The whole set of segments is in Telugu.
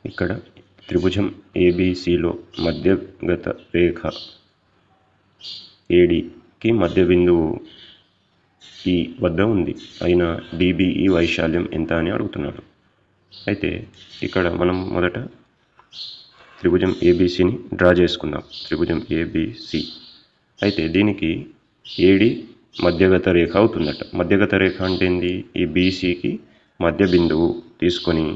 ఇక్కడ త్రిభుజం ఏబిసిలో మధ్యగత రేఖ ఏడికి మధ్య బిందువు ఈ వద్ద ఉంది. అయిన డిబిఈ వైశాల్యం ఎంత అని అడుగుతున్నాడు. అయితే ఇక్కడ మనం మొదట త్రిభుజం ఏబిసిని డ్రా చేసుకుందాం. త్రిభుజం ఏబిసి అయితే దీనికి ఏడి మధ్యగత రేఖ అవుతుందట. మధ్యగత రేఖ అంటే ఏంది? ఈ బీసీకి మధ్య బిందువు తీసుకొని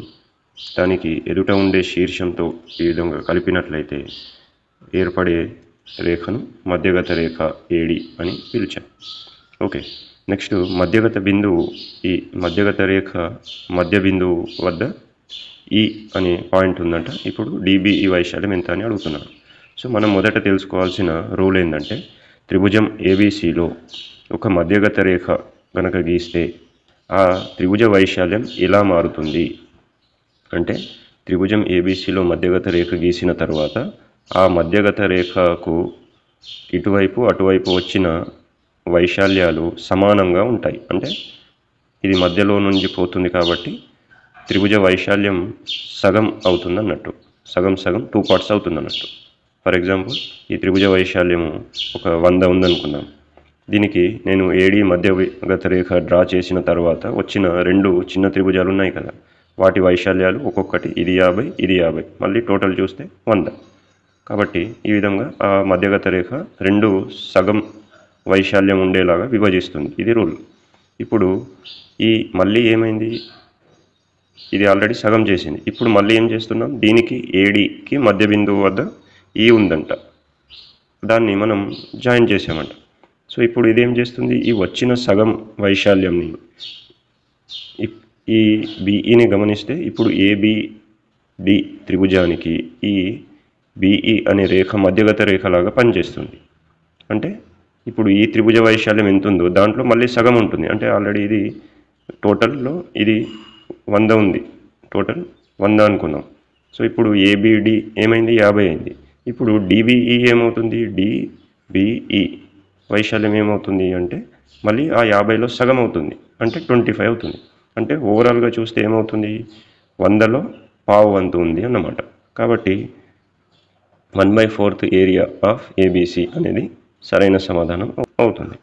దానికి ఎదుట ఉండే శీర్షంతో ఈ విధంగా కలిపినట్లయితే ఏర్పడే రేఖను మధ్యగత రేఖ ఏడి అని పిలిచాం. ఓకే, నెక్స్ట్ మధ్యగత బిందువు, ఈ మధ్యగత రేఖ మధ్య బిందువు వద్ద ఈ అనే పాయింట్ ఉందంట. ఇప్పుడు డిబిఈ వైశాల్యం ఎంత అని అడుగుతున్నాను. సో మనం మొదట తెలుసుకోవాల్సిన రూల్ ఏంటంటే, త్రిభుజం ఏబిసిలో ఒక మధ్యగత రేఖ కనుక గీస్తే ఆ త్రిభుజ వైశాల్యం ఎలా మారుతుంది అంటే, త్రిభుజం ఏబిసిలో మధ్యగత రేఖ గీసిన తర్వాత ఆ మధ్యగత రేఖకు ఇటువైపు అటువైపు వచ్చిన వైశాల్యాలు సమానంగా ఉంటాయి. అంటే ఇది మధ్యలో నుంచి పోతుంది కాబట్టి త్రిభుజ వైశాల్యం సగం అవుతుంది అన్నట్టు. సగం 2 పార్ట్స్ అవుతుంది అన్నట్టు. ఫర్ ఎగ్జాంపుల్, ఈ త్రిభుజ వైశాల్యము ఒక 100 ఉందనుకుందాం. దీనికి నేను ఏడి మధ్యగత రేఖ డ్రా చేసిన తర్వాత వచ్చిన 2 చిన్న త్రిభుజాలు ఉన్నాయి కదా, వాటి వైశాల్యాలు ఒక్కొక్కటి ఇది 50 ఇది 50, మళ్ళీ టోటల్ చూస్తే 100. కాబట్టి ఈ విధంగా ఆ మధ్యగత రేఖ 2 సగం వైశాల్యం ఉండేలాగా విభజిస్తుంది. ఇది రూల్. ఇప్పుడు ఈ మళ్ళీ ఏమైంది, ఇది ఆల్రెడీ సగం చేసింది. ఇప్పుడు మళ్ళీ ఏం చేస్తున్నాం, దీనికి ఏడికి మధ్య బిందువు వద్ద ఈ ఉందంట, దాన్ని మనం జాయిన్ చేసామంట. సో ఇప్పుడు ఇదేం చేస్తుంది, ఈ వచ్చిన సగం వైశాల్యంని ఈ బిఈని గమనిస్తే ఇప్పుడు ఏబిడి త్రిభుజానికి ఈ బిఈ అనే రేఖ మధ్యగత రేఖలాగా పనిచేస్తుంది. అంటే ఇప్పుడు ఈ త్రిభుజ వైశాల్యం ఎంత ఉందో దాంట్లో మళ్ళీ సగం ఉంటుంది. అంటే ఆల్రెడీ ఇది టోటల్లో ఇది 100 ఉంది, టోటల్ 100 అనుకున్నాం. సో ఇప్పుడు ఏబిడి ఏమైంది, 50 అయింది. ఇప్పుడు డిబిఈ ఏమవుతుంది, డిబిఈ వైశాల్యం ఏమవుతుంది అంటే మళ్ళీ ఆ 50లో సగం అవుతుంది, అంటే 25 అవుతుంది. అంటే ఓవరాల్గా చూస్తే ఏమవుతుంది, 100లో పావు వంతు ఉంది అన్నమాట. కాబట్టి 1/4 ఏరియా ఆఫ్ ఏబిసి అనేది సరైన సమాధానం అవుతుంది.